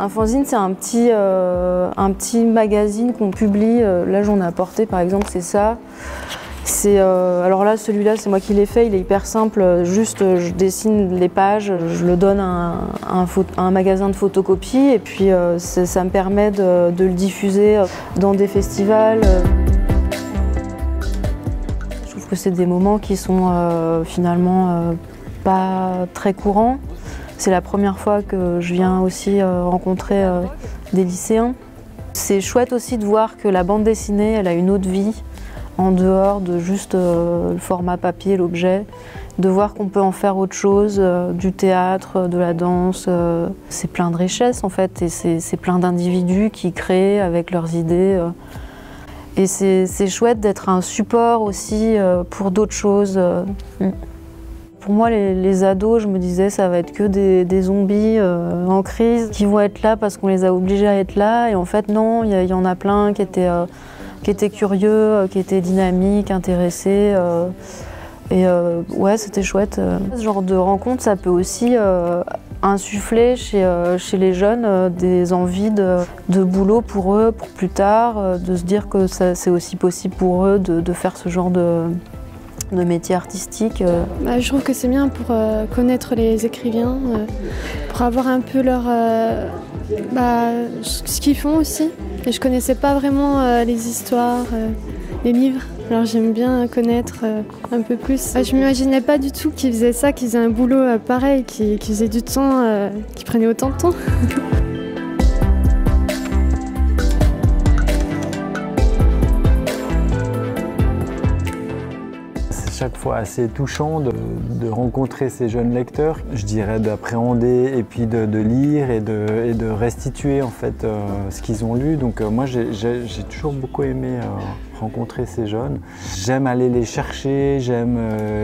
Un fanzine, c'est un petit magazine qu'on publie. Là, j'en ai apporté, par exemple, c'est ça. Alors là, celui-là, c'est moi qui l'ai fait. Il est hyper simple. Juste, je dessine les pages, je le donne à un magasin de photocopie, et puis ça me permet de le diffuser dans des festivals. Je trouve que c'est des moments qui sont finalement pas très courants. C'est la première fois que je viens aussi rencontrer des lycéens. C'est chouette aussi de voir que la bande dessinée, elle a une autre vie en dehors de juste le format papier, l'objet. De voir qu'on peut en faire autre chose, du théâtre, de la danse. C'est plein de richesses en fait, et c'est plein d'individus qui créent avec leurs idées. Et c'est chouette d'être un support aussi pour d'autres choses. Pour moi, les ados, je me disais, ça va être que des zombies en crise qui vont être là parce qu'on les a obligés à être là. Et en fait, non, il y en a plein qui étaient curieux, qui étaient dynamiques, intéressés. Ouais, c'était chouette. Ce genre de rencontre, ça peut aussi insuffler chez les jeunes des envies de boulot pour eux, pour plus tard, de se dire que c'est aussi possible pour eux de faire ce genre de métier artistique. Je trouve que c'est bien pour connaître les écrivains, pour avoir un peu ce qu'ils font aussi. Et je connaissais pas vraiment les histoires, les livres, alors j'aime bien connaître un peu plus. Je m'imaginais pas du tout qu'ils faisaient ça, qu'ils faisaient un boulot pareil, qu'ils faisaient du temps, qu'ils prenaient autant de temps. Chaque fois assez touchant de rencontrer ces jeunes lecteurs, je dirais d'appréhender et puis de lire et de restituer en fait ce qu'ils ont lu. Donc moi j'ai toujours beaucoup aimé rencontrer ces jeunes. J'aime aller les chercher, j'aime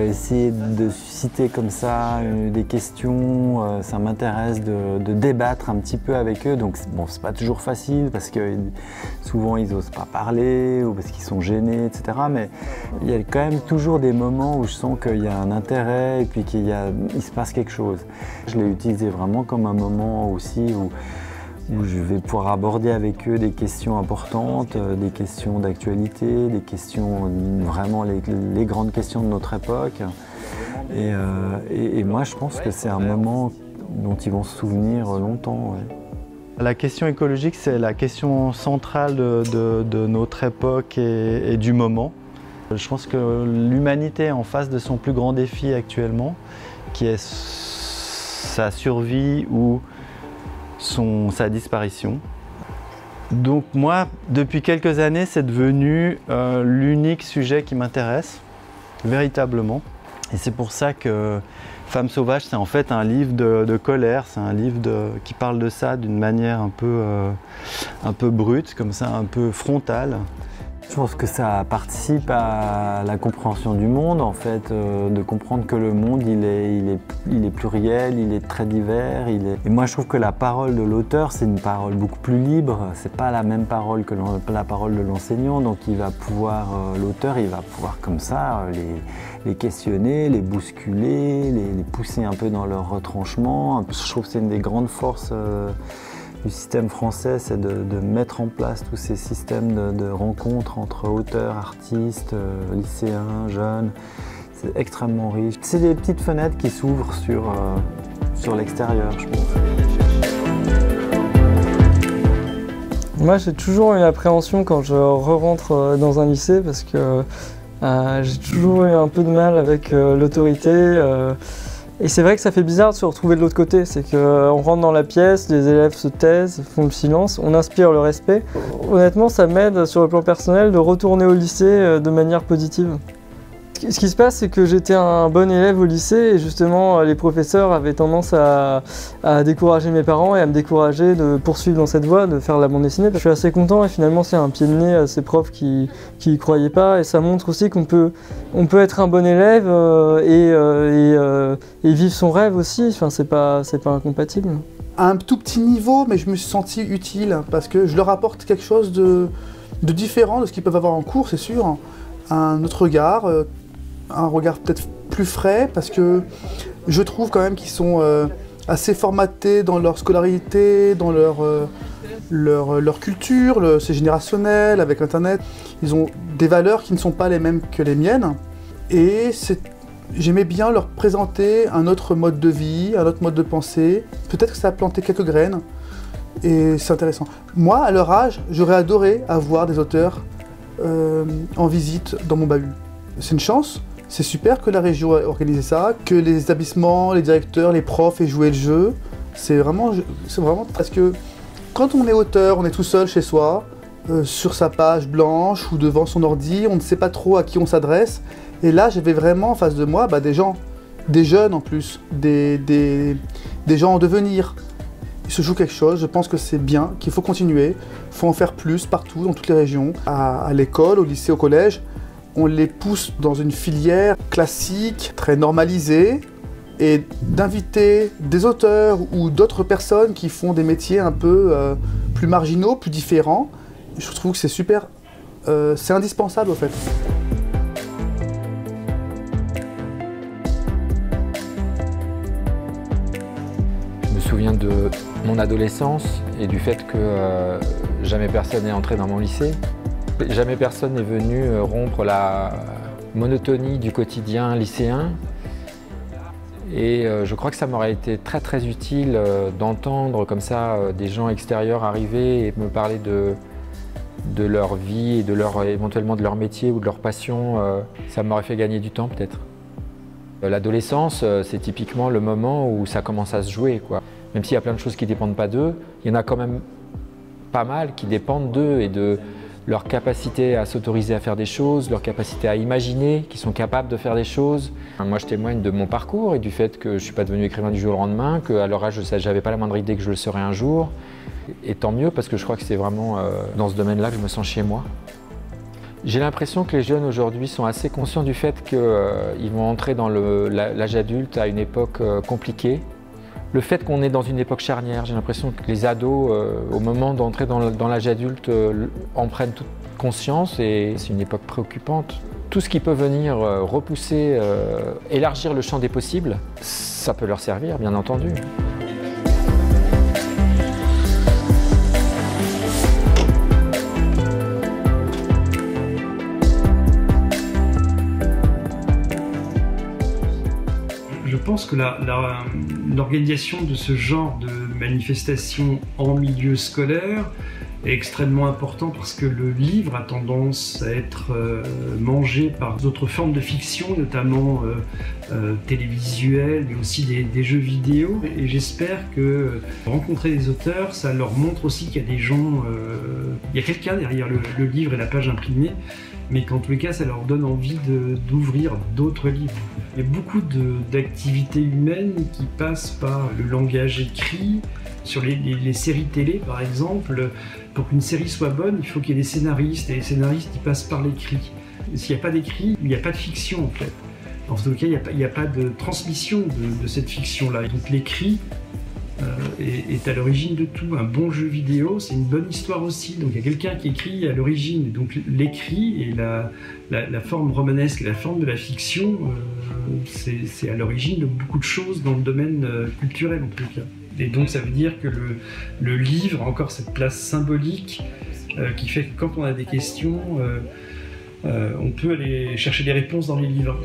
essayer de susciter comme ça des questions. Ça m'intéresse de débattre un petit peu avec eux. Donc bon, c'est pas toujours facile parce que souvent ils n'osent pas parler ou parce qu'ils sont gênés, etc. Mais il y a quand même toujours des moments où je sens qu'il y a un intérêt et puis qu'il se passe quelque chose. Je l'ai utilisé vraiment comme un moment aussi où je vais pouvoir aborder avec eux des questions importantes, des questions d'actualité, des questions, vraiment les grandes questions de notre époque. Et moi, je pense que c'est un moment dont ils vont se souvenir longtemps. Ouais. La question écologique, c'est la question centrale de notre époque et du moment. Je pense que l'humanité est en face de son plus grand défi actuellement, qui est sa survie ou sa disparition. Donc moi, depuis quelques années, c'est devenu l'unique sujet qui m'intéresse, véritablement. Et c'est pour ça que Femmes sauvages, c'est en fait un livre de colère, c'est un livre qui parle de ça d'une manière un peu brute, comme ça, un peu frontale. Je pense que ça participe à la compréhension du monde, en fait, de comprendre que le monde, il est pluriel, il est très divers. Et moi, je trouve que la parole de l'auteur, c'est une parole beaucoup plus libre. C'est pas la même parole que la parole de l'enseignant, donc l'auteur, il va pouvoir comme ça les questionner, les bousculer, les pousser un peu dans leur retranchement. Je trouve que c'est une des grandes forces du système français, c'est de mettre en place tous ces systèmes de rencontres entre auteurs, artistes, lycéens, jeunes. C'est extrêmement riche. C'est des petites fenêtres qui s'ouvrent sur l'extérieur, je pense. Moi, j'ai toujours une appréhension quand je re-rentre dans un lycée parce que j'ai toujours eu un peu de mal avec l'autorité. Et c'est vrai que ça fait bizarre de se retrouver de l'autre côté, c'est qu'on rentre dans la pièce, les élèves se taisent, font le silence, on inspire le respect. Honnêtement, ça m'aide sur le plan personnel de retourner au lycée de manière positive. Ce qui se passe, c'est que j'étais un bon élève au lycée et justement les professeurs avaient tendance à décourager mes parents et à me décourager de poursuivre dans cette voie, de faire de la bande dessinée. Je suis assez content et finalement c'est un pied de nez à ces profs qui y croyaient pas et ça montre aussi qu'on peut être un bon élève et vivre son rêve aussi, enfin, c'est pas incompatible. À un tout petit niveau, mais je me suis senti utile parce que je leur apporte quelque chose de différent de ce qu'ils peuvent avoir en cours, c'est sûr. Un autre regard, un regard peut-être plus frais parce que je trouve quand même qu'ils sont assez formatés dans leur scolarité, dans leur culture, c'est générationnel avec Internet. Ils ont des valeurs qui ne sont pas les mêmes que les miennes. Et j'aimais bien leur présenter un autre mode de vie, un autre mode de pensée. Peut-être que ça a planté quelques graines. Et c'est intéressant. Moi, à leur âge, j'aurais adoré avoir des auteurs en visite dans mon bahut. C'est une chance. C'est super que la région ait organisé ça, que les établissements, les directeurs, les profs aient joué le jeu. C'est vraiment parce que quand on est auteur, on est tout seul chez soi, sur sa page blanche ou devant son ordi, on ne sait pas trop à qui on s'adresse. Et là, j'avais vraiment en face de moi des gens, des jeunes en plus, des gens en devenir. Il se joue quelque chose, je pense que c'est bien, qu'il faut continuer, il faut en faire plus partout, dans toutes les régions, à l'école, au lycée, au collège. On les pousse dans une filière classique, très normalisée, et d'inviter des auteurs ou d'autres personnes qui font des métiers un peu plus marginaux, plus différents. Je trouve que c'est super, c'est indispensable en fait. Je me souviens de mon adolescence et du fait que jamais personne n'est entré dans mon lycée. Jamais personne n'est venu rompre la monotonie du quotidien lycéen. Et je crois que ça m'aurait été très très utile d'entendre comme ça des gens extérieurs arriver et me parler de leur vie et éventuellement de leur métier ou de leur passion. Ça m'aurait fait gagner du temps peut-être. L'adolescence, c'est typiquement le moment où ça commence à se jouer, quoi. Même s'il y a plein de choses qui ne dépendent pas d'eux, il y en a quand même pas mal qui dépendent d'eux et de leur capacité à s'autoriser à faire des choses, leur capacité à imaginer, qu'ils sont capables de faire des choses. Moi, je témoigne de mon parcours et du fait que je ne suis pas devenu écrivain du jour au lendemain, qu'à leur âge, je n'avais pas la moindre idée que je le serais un jour. Et tant mieux, parce que je crois que c'est vraiment dans ce domaine-là que je me sens chez moi. J'ai l'impression que les jeunes aujourd'hui sont assez conscients du fait qu'ils vont entrer dans l'âge adulte à une époque compliquée. Le fait qu'on est dans une époque charnière, j'ai l'impression que les ados, au moment d'entrer dans l'âge adulte, en prennent toute conscience et c'est une époque préoccupante. Tout ce qui peut venir repousser, élargir le champ des possibles, ça peut leur servir, bien entendu. Je pense que l'organisation de ce genre de manifestations en milieu scolaire est extrêmement important parce que le livre a tendance à être mangé par d'autres formes de fiction, notamment télévisuelles, mais aussi des jeux vidéo. Et j'espère que rencontrer des auteurs, ça leur montre aussi qu'il y a des gens, il y a quelqu'un derrière le livre et la page imprimée, mais qu'en tous les cas, ça leur donne envie d'ouvrir d'autres livres. Il y a beaucoup d'activités humaines qui passent par le langage écrit. Sur les séries télé, par exemple, pour qu'une série soit bonne, il faut qu'il y ait des scénaristes, et les scénaristes, ils passent par l'écrit. S'il n'y a pas d'écrit, il n'y a pas de fiction, en fait. En tout cas, il n'y a pas de transmission de cette fiction-là. Donc l'écrit est à l'origine de tout. Un bon jeu vidéo, c'est une bonne histoire aussi. Donc il y a quelqu'un qui écrit à l'origine. Donc l'écrit et la forme romanesque et la forme de la fiction, c'est à l'origine de beaucoup de choses dans le domaine culturel, en tout cas. Et donc ça veut dire que le livre a encore cette place symbolique qui fait que quand on a des questions, on peut aller chercher des réponses dans les livres.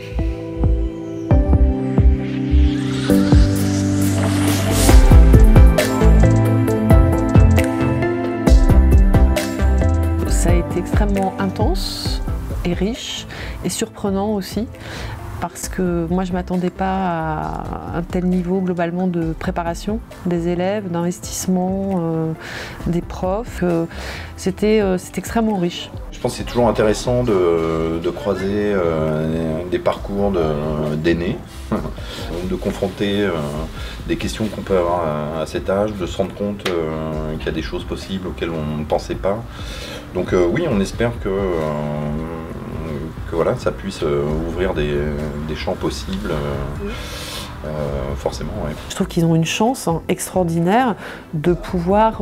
Ça a été extrêmement intense et riche et surprenant aussi. Parce que moi je ne m'attendais pas à un tel niveau globalement de préparation des élèves, d'investissement des profs. C'était extrêmement riche. Je pense que c'est toujours intéressant de croiser des parcours d'aînés, de confronter des questions qu'on peut avoir à cet âge, de se rendre compte qu'il y a des choses possibles auxquelles on ne pensait pas. Donc oui, on espère que voilà, ça puisse ouvrir des champs possibles forcément. Ouais. Je trouve qu'ils ont une chance extraordinaire de pouvoir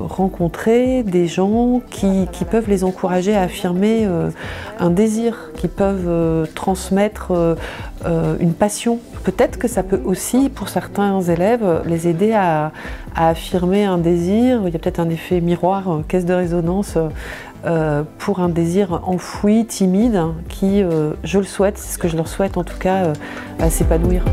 rencontrer des gens qui peuvent les encourager à affirmer un désir, qui peuvent transmettre une passion. Peut-être que ça peut aussi, pour certains élèves, les aider à affirmer un désir. Il y a peut-être un effet miroir, caisse de résonance, pour un désir enfoui, timide, qui, je le souhaite, c'est ce que je leur souhaite en tout cas, va s'épanouir.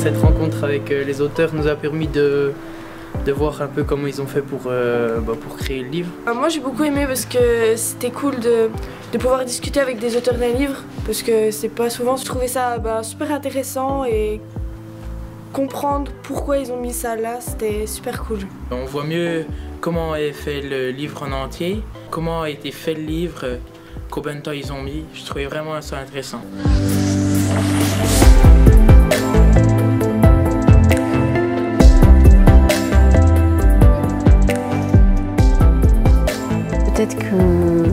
Cette rencontre avec les auteurs nous a permis de voir un peu comment ils ont fait pour créer le livre. Moi j'ai beaucoup aimé parce que c'était cool de pouvoir discuter avec des auteurs d'un livre parce que c'est pas souvent. Je trouvais ça super intéressant et comprendre pourquoi ils ont mis ça là, c'était super cool. On voit mieux comment est fait le livre en entier, comment a été fait le livre, combien de temps ils ont mis. Je trouvais vraiment ça intéressant. Peut-être que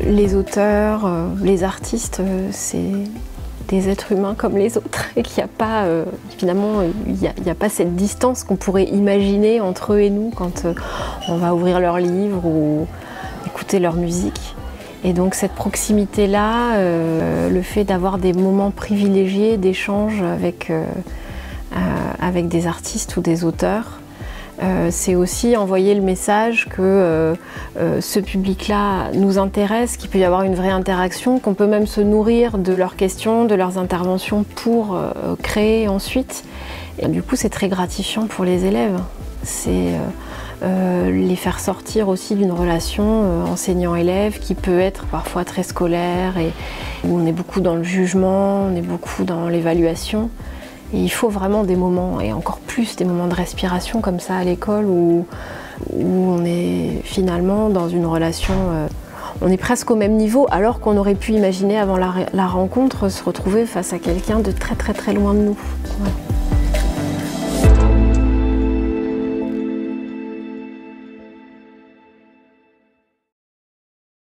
les auteurs, les artistes, c'est des êtres humains comme les autres et qu'il n'y a pas, finalement, il n'y a pas cette distance qu'on pourrait imaginer entre eux et nous quand on va ouvrir leurs livres ou écouter leur musique. Et donc cette proximité-là, le fait d'avoir des moments privilégiés d'échange avec des artistes ou des auteurs, c'est aussi envoyer le message que ce public-là nous intéresse, qu'il peut y avoir une vraie interaction, qu'on peut même se nourrir de leurs questions, de leurs interventions pour créer ensuite. Et du coup, c'est très gratifiant pour les élèves. C'est les faire sortir aussi d'une relation enseignant-élève qui peut être parfois très scolaire et où on est beaucoup dans le jugement, on est beaucoup dans l'évaluation. Et il faut vraiment des moments, et encore plus des moments de respiration comme ça à l'école où on est finalement dans une relation, on est presque au même niveau alors qu'on aurait pu imaginer avant la rencontre se retrouver face à quelqu'un de très très très loin de nous. Ouais.